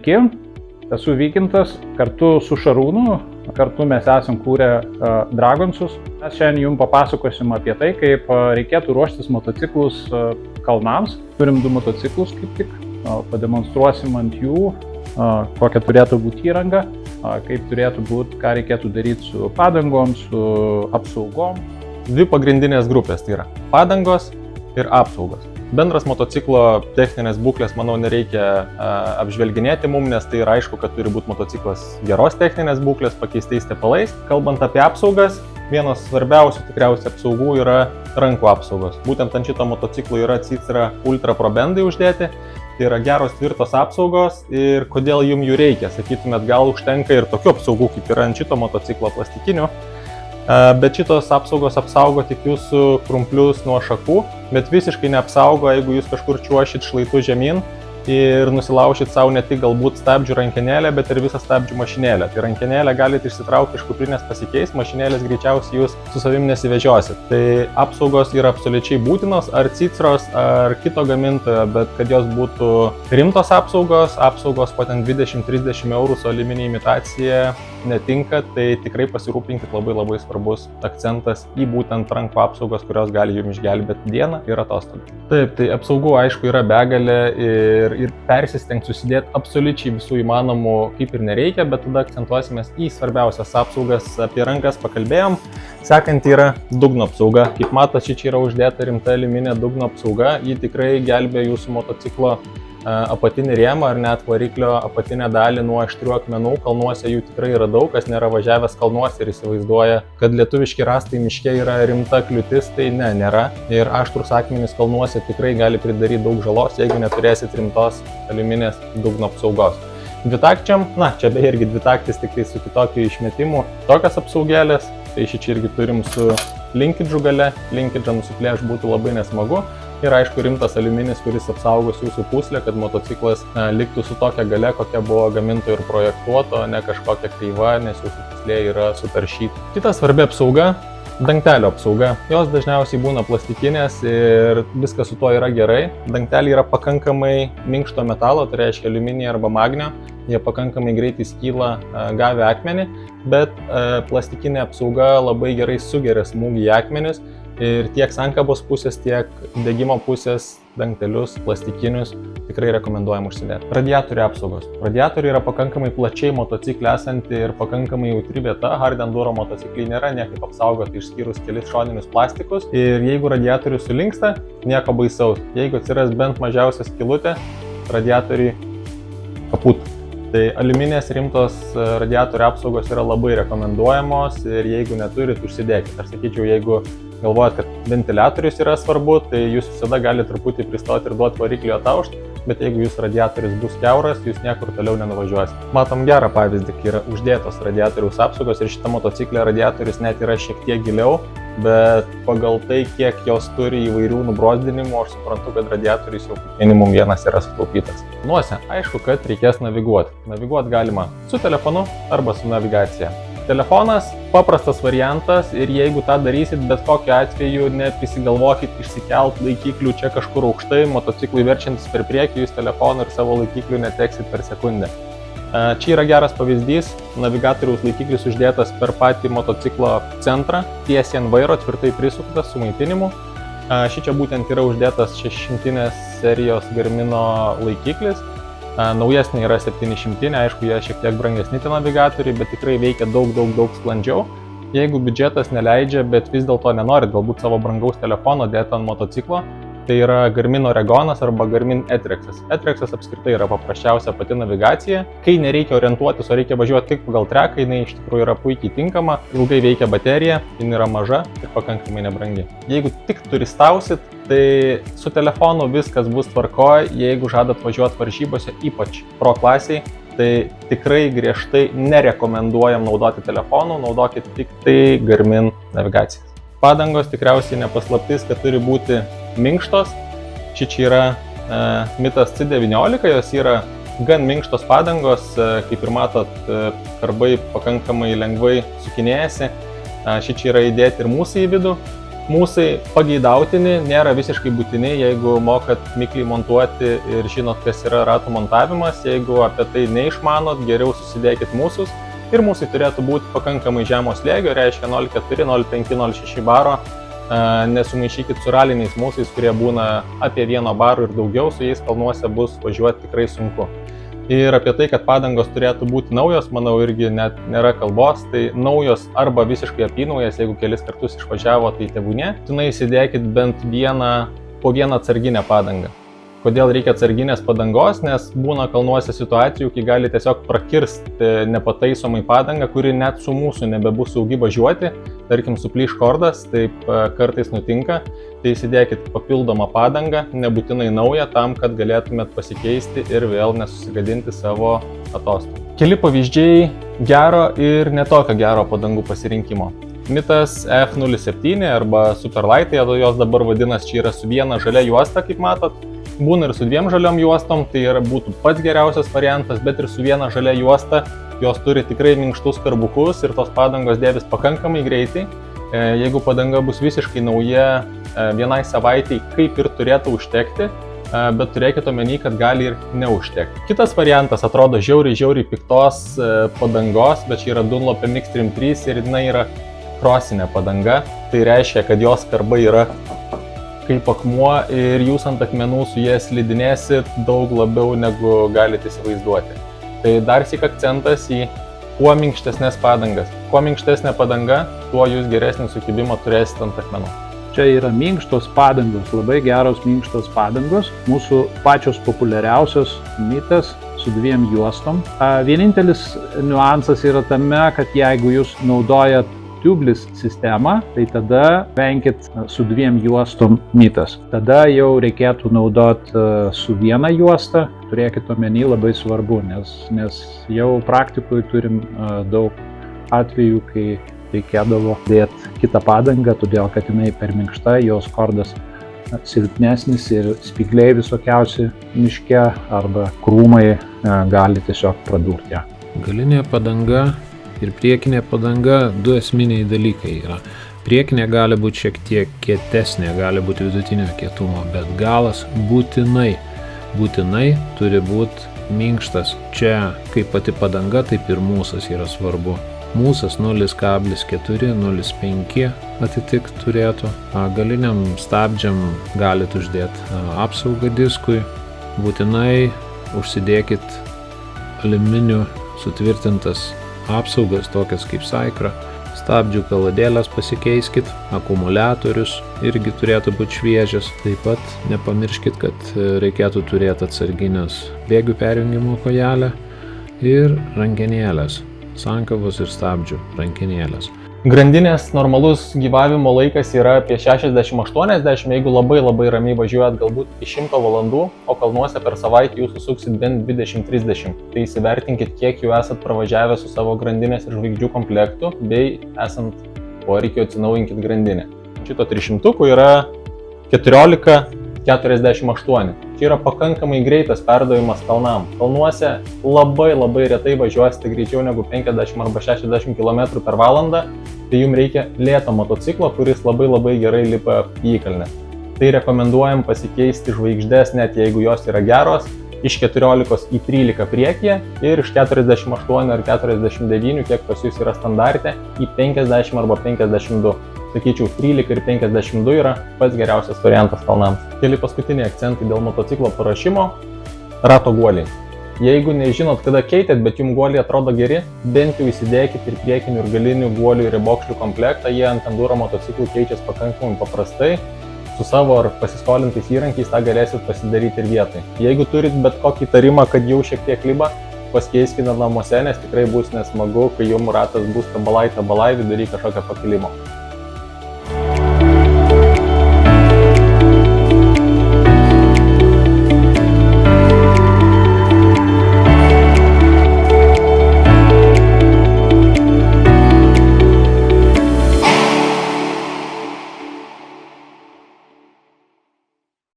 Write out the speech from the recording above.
Sveiki, esu Vykintas, kartu su Šarūnu, kartu mes esam kūrę Dragonsus. Mes šiandien jums papasakosim apie tai, kaip reikėtų ruoštis motociklus kalnams. Turim 2 motociklus kaip tik, pademonstruosim ant jų, kokia turėtų būti įranga, kaip turėtų būti, ką reikėtų daryti su padangom, su apsaugom. 2 pagrindinės grupės, tai yra padangos ir apsaugos. Bendras motociklo techninės būklės, manau, nereikia apžvelginėti mum, nes tai yra aišku, kad turi būti motociklas geros techninės būklės, pakeistais tepalais. Kalbant apie apsaugas, vienas svarbiausių tikriausiai apsaugų yra rankų apsaugos. Būtent ant šito motociklo yra Cicera Ultra Pro bendai uždėti. Tai yra geros tvirtos apsaugos ir kodėl jums jų reikia. Sakytumėt, gal užtenka ir tokių apsaugų, kaip yra ant šito motociklo plastikinių. Bet šitos apsaugos apsaugo tik jūsų krumplius nuo šakų, bet visiškai neapsaugo, jeigu jūs kažkur čiuošit šlaitu žemyn ir nusilaušit savo ne tik galbūt stabdžių rankenėlę, bet ir visą stabdžių mašinėlę. Tai rankenėlę galite išsitraukti iš kuprinės pasikeis, mašinėlės greičiausiai jūs su savim nesivežiosit. Tai apsaugos yra absoliučiai būtinos, ar Ciceros, ar kito gamintojo, bet kad jos būtų rimtos apsaugos po ten 20-30 eurų su aliuminio imitacija netinka, tai tikrai pasirūpinkit, labai svarbus akcentas į būtent rankų apsaugos, kurios gali jums išgelbėti dieną ir atostogų. Taip, tai apsaugų aišku yra begalė ir persistengti susidėti absoliučiai visų įmanomų kaip ir nereikia, bet tada akcentuosimės į svarbiausias apsaugas. Apie rankas pakalbėjom. Sekanti yra dugno apsauga. Kaip matote, čia yra uždėta rimta aliuminė dugno apsauga. Ji tikrai gelbė jūsų motociklo apatinį rėmą ar net variklio apatinę dalį nuo aštrių akmenų. Kalnuose jų tikrai yra daug, kas nėra važiavęs kalnuose ir įsivaizduoja, kad lietuviški rąstai miške yra rimta kliūtis, tai ne, nėra. Ir aštrūs akmenys kalnuose tikrai gali pridaryti daug žalos, jeigu neturėsit rimtos aliuminės dugno apsaugos. Dvitakčiam, čia beje irgi dvitaktis, tik tai su kitokiu išmetimu. Tokias apsaugėlės, tai čia irgi turim su linkidžu gale, linkidžą nusiplėš būtų labai nesmagu. Ir aišku rimtas aliuminis, kuris apsaugos jūsų pūslę, kad motociklas liktų su tokia gale, kokia buvo gamintojo ir projektuoto, ne kažkokia kreiva, nes jūsų pūslė yra sutaršyta. Kita svarbi apsauga – dangtelio apsauga. Jos dažniausiai būna plastikinės ir viskas su tuo yra gerai. Dangteliai yra pakankamai minkšto metalo, tai reiškia aliuminio arba magnio. Jie pakankamai greitai skyla gavę akmenį, bet plastikinė apsauga labai gerai sugeria smūgį į akmenis. Ir tiek sankabos pusės, tiek degimo pusės dangtelius plastikinius tikrai rekomenduojam užsidėti. Radiatorių apsaugos. Radiatoriai yra pakankamai plačiai motociklė esanti ir pakankamai jautri vieta. Hard enduro motocikliai nėra niekaip apsaugoti išskyrus kelis šoninius plastikus. Ir jeigu radiatorius sulinksta, nieko baisaus. Jeigu atsiras bent mažiausia skylutė, radiatoriai kaput. Tai aliuminės rimtos radiatorių apsaugos yra labai rekomenduojamos ir jeigu neturit, užsidėkit. Aš sakyčiau, jeigu galvojat, kad ventiliatorius yra svarbu, tai jūs visada galite truputį pristoti ir duoti variklio ataušti, bet jeigu jūsų radiatorius bus kiauras, jūs niekur toliau nenuvažiuosite. Matom gerą pavyzdį, kai yra uždėtos radiatoriaus apsaugos ir šitą motociklę radiatorius net yra šiek tiek giliau, bet pagal tai, kiek jos turi įvairių nubrozdinimų, aš suprantu, kad radiatorius jau minimum vienas yra sutaupytas. Nuose, aišku, kad reikės naviguoti. Naviguoti galima su telefonu arba su navigacija. Telefonas – paprastas variantas ir jeigu tą darysit, bet kokiu atveju neprisigalvokit išsikelt laikiklių čia kažkur aukštai, motociklui verčiantis per priekį, jūs telefoną ir savo laikiklių neteksit per sekundę. Čia yra geras pavyzdys, navigatoriaus laikiklis uždėtas per patį motociklo centrą, tiesiai ant vairo, tvirtai prisuktas su maitinimu. Šičia būtent yra uždėtas 600 serijos Garmino laikiklis. Naujesnė yra 700, aišku, jie šiek tiek brangesni tie navigatoriai, bet tikrai veikia daug sklandžiau. Jeigu biudžetas neleidžia, bet vis dėlto nenorit galbūt savo brangaus telefono dėti ant motociklo, tai yra Garmino Regonas arba Garmin E-Trexas. E-Trexas apskritai yra paprasčiausia pati navigacija. Kai nereikia orientuotis, o reikia važiuoti tik pagal treką, jinai iš tikrųjų yra puikiai tinkama, ilgai veikia baterija, jinai yra maža ir pakankamai nebrangi. Jeigu tik turistausit, tai su telefonu viskas bus tvarkoj, jeigu žadat važiuoti varžybose, ypač pro klasiai, tai tikrai griežtai nerekomenduojam naudoti telefonų, naudokit tik tai Garmin navigacijas. Padangos tikriausiai nepaslaptis, kad turi būti minkštos. Čia yra Mitas C19, jos yra gan minkštos padangos, kaip ir matot, karbai pakankamai lengvai sukinėjasi. Čia yra įdėti ir mūsų į vidų. Mūsai pageidautini, nėra visiškai būtini, jeigu mokat mikliai montuoti ir žinot, kas yra ratų montavimas. Jeigu apie tai neišmanot, geriau susidėkit mūsus. Ir mūsai turėtų būti pakankamai žemo slėgio, reiškia 0,4, 0,5, 0,6 baro. Nesumaišykit su raliniais mūsais, kurie būna apie 1 barų ir daugiau, su jais kalnuose bus važiuoti tikrai sunku. Ir apie tai, kad padangos turėtų būti naujos, manau, irgi net nėra kalbos. Tai naujos arba visiškai apynaujas, jeigu kelis kartus išvažiavo, tai tebūnie. Tenai įsidėkit bent po vieną atsarginę padangą. Kodėl reikia atsarginės padangos? Nes būna kalnuose situacijų, kai gali tiesiog prakirsti nepataisomai padangą, kuri net su mūsų nebebus saugi važiuoti. Tarkim, suplyš kordas, taip kartais nutinka. Tai įsidėkit papildomą padangą, nebūtinai naują, tam, kad galėtumėt pasikeisti ir vėl nesusigadinti savo atostogų. Keli pavyzdžiai gero ir netokio gero padangų pasirinkimo. Mitas F07 arba Superlight, jos dabar vadinasi, čia yra su viena žalia juosta, kaip matot. Būna ir su 2 žaliom juostom, tai būtų pats geriausias variantas, bet ir su viena žalia juosta. Jos turi tikrai minkštus karbukus ir tos padangos dėvis pakankamai greitai. Jeigu padanga bus visiškai nauja, vienai savaitei kaip ir turėtų užtekti, bet turėkite omeny, kad gali ir neužtekti. Kitas variantas atrodo žiauriai piktos padangos, bet čia yra Dunlop MX-Trim 3 ir jinai yra krosinė padanga. Tai reiškia, kad jos karbai yra kaip akmuo ir jūs ant akmenų su jie slidinėsit daug labiau negu galite įsivaizduoti. Tai dar syk akcentas į kuo minkštesnės padangas. Kuo minkštesnė padanga, tuo jūs geresnį sukibimą turėsite ant akmenų. Čia yra minkštos padangos, labai geros minkštos padangos. Mūsų pačios populiariausios mitas su 2 juostom. Vienintelis niuansas yra tame, kad jeigu jūs naudojat tubeless sistemą, tai tada venkit su 2 juostom mitas. Tada jau reikėtų naudoti su 1 juosta. Turėkit omeny, labai svarbu, nes jau praktikoje turim daug atvejų, kai reikėdavo dėti kitą padangą, todėl kad jinai per minkšta, jos kordas silpnesnis ir spygliai visokiausi miške arba krūmai gali tiesiog pradurti ją. Galinė padanga ir priekinė padanga 2 esminiai dalykai yra. Priekinė gali būti šiek tiek kietesnė, gali būti vidutinio kietumo, bet galas būtinai turi būti minkštas. Čia kaip pati padanga, taip ir mūsas yra svarbu. Mūsas 0,4, 0,5 atitikt turėtų. Galiniam stabdžiam galit uždėti apsaugą diskui. Būtinai užsidėkit aliuminiu sutvirtintas apsaugas, tokias kaip Saikra. Stabdžių kaladėlės pasikeiskit, akumuliatorius irgi turėtų būti šviežias. Taip pat nepamirškit, kad reikėtų turėti atsarginės bėgių perjungimo kojelę ir rankenėlės, sankabos ir stabdžių rankenėlės. Grandinės normalus gyvavimo laikas yra apie 60-80, jeigu labai ramiai važiuojat galbūt iki 100 valandų, o kalnuose per savaitę jūs susuksit bent 20-30. Tai įsivertinkit, kiek jau esat pravažiavę su savo grandinės ir žvaigždžių komplektu, bei esant poreikio atsinaujinkit grandinę. Šito 300 yra 14,48. Čia yra pakankamai greitas perdavimas kalnam. Kalnuose labai retai važiuosite greičiau negu 50 arba 60 km per valandą, tai jums reikia lėto motociklo, kuris labai gerai lipa į įkalnę. Tai rekomenduojam pasikeisti žvaigždės, net jeigu jos yra geros, iš 14 į 13 priekyje ir iš 48 ar 49, kiek pas jūs yra standarte, į 50 arba 52. Sakyčiau, 13 ir 52 yra pats geriausias variantas kalnams. Keli paskutiniai akcentai dėl motociklo paruošimo. Rato guoliai. Jeigu nežinot, kada keitėt, bet jums guoliai atrodo geri, bent jau įsidėkit ir priekinių ir galinių guolių ir ribokšlių komplektą. Jie ant enduro motociklų keičiasi pakankamai paprastai. Su savo ar pasiskolintais įrankiais tą galėsit pasidaryti ir vietai. Jeigu turit bet kokį įtarimą, kad jau šiek tiek liba, pasikeiskite namuose, nes tikrai bus nesmagu, kai jums ratas bus tabalai vidury kažkokio pakilimo.